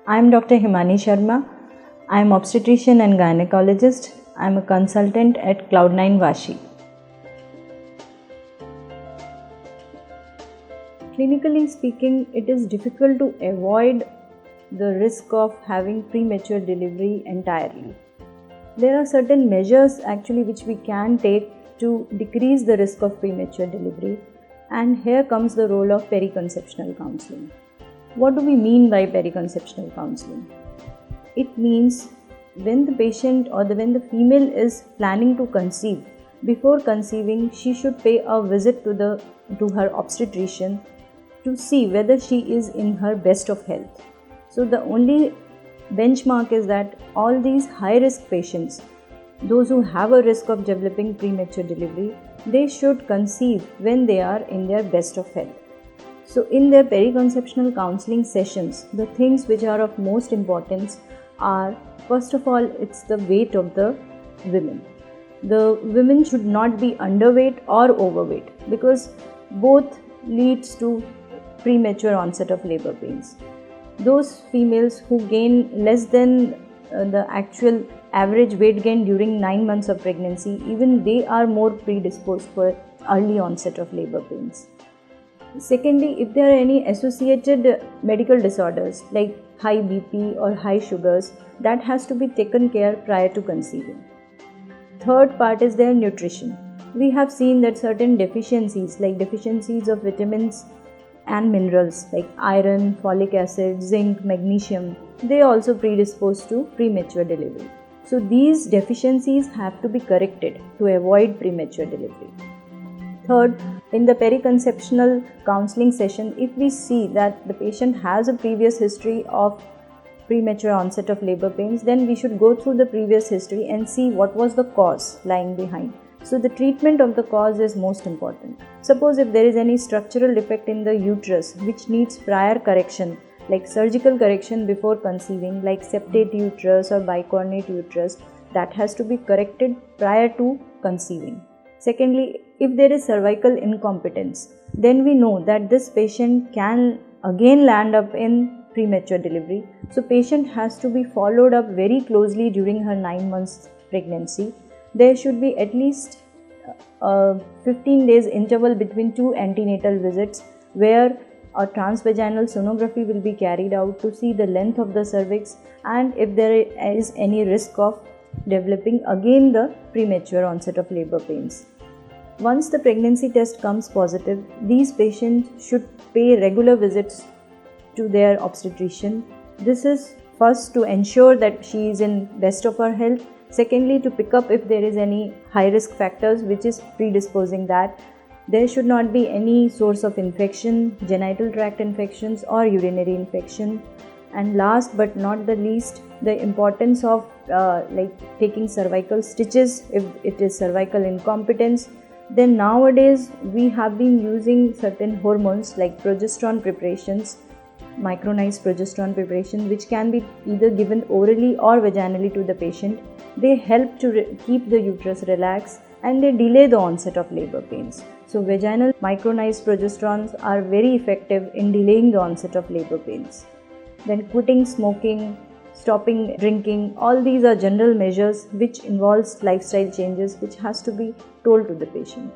I am Dr. Himani Sharma. I am obstetrician and gynecologist. I am a consultant at Cloud9 Vashi. Clinically speaking, it is difficult to avoid the risk of having premature delivery entirely. There are certain measures actually which we can take to decrease the risk of premature delivery, and here comes the role of periconceptional counseling. What do we mean by periconceptional counseling? It means when the patient or when the female is planning to conceive, before conceiving she should pay a visit to her obstetrician to see whether she is in her best of health. So the only benchmark is that all these high risk patients, those who have a risk of developing premature delivery, they should conceive when they are in their best of health. So in their periconceptional counseling sessions, the things which are of most importance are, first of all, it's the weight of the women. The women should not be underweight or overweight, because both leads to premature onset of labor pains. Those females who gain less than the actual average weight gain during 9 months of pregnancy, even they are more predisposed for early onset of labor pains. Secondly, if there are any associated medical disorders like high BP or high sugars, that has to be taken care prior to conceiving. Third part is their nutrition. We have seen that certain deficiencies like deficiencies of vitamins and minerals like iron, folic acid, zinc, magnesium, they also predispose to premature delivery. So these deficiencies have to be corrected to avoid premature delivery. Third, in the periconceptional counseling session, if we see that the patient has a previous history of premature onset of labor pains, then we should go through the previous history and see what was the cause lying behind. So the treatment of the cause is most important. Suppose if there is any structural defect in the uterus which needs prior correction, like surgical correction before conceiving, like septate uterus or bicornate uterus, that has to be corrected prior to conceiving. Secondly, if there is cervical incompetence, then we know that this patient can again land up in premature delivery. So patient has to be followed up very closely during her 9 months pregnancy. There should be at least 15 days interval between 2 antenatal visits where a transvaginal sonography will be carried out to see the length of the cervix and if there is any risk of developing again the premature onset of labor pains. Once the pregnancy test comes positive, these patients should pay regular visits to their obstetrician. This is first to ensure that she is in best of her health. Secondly, to pick up if there is any high risk factors which is predisposing that. There should not be any source of infection, genital tract infections or urinary infection. And last but not the least, the importance of taking cervical stitches if it is cervical incompetence. Then nowadays we have been using certain hormones like progesterone preparations, micronized progesterone preparation, which can be either given orally or vaginally to the patient. They help to keep the uterus relaxed and they delay the onset of labor pains. So vaginal micronized progesterones are very effective in delaying the onset of labor pains. Then quitting smoking, stopping drinking, all these are general measures which involves lifestyle changes which has to be told to the patient.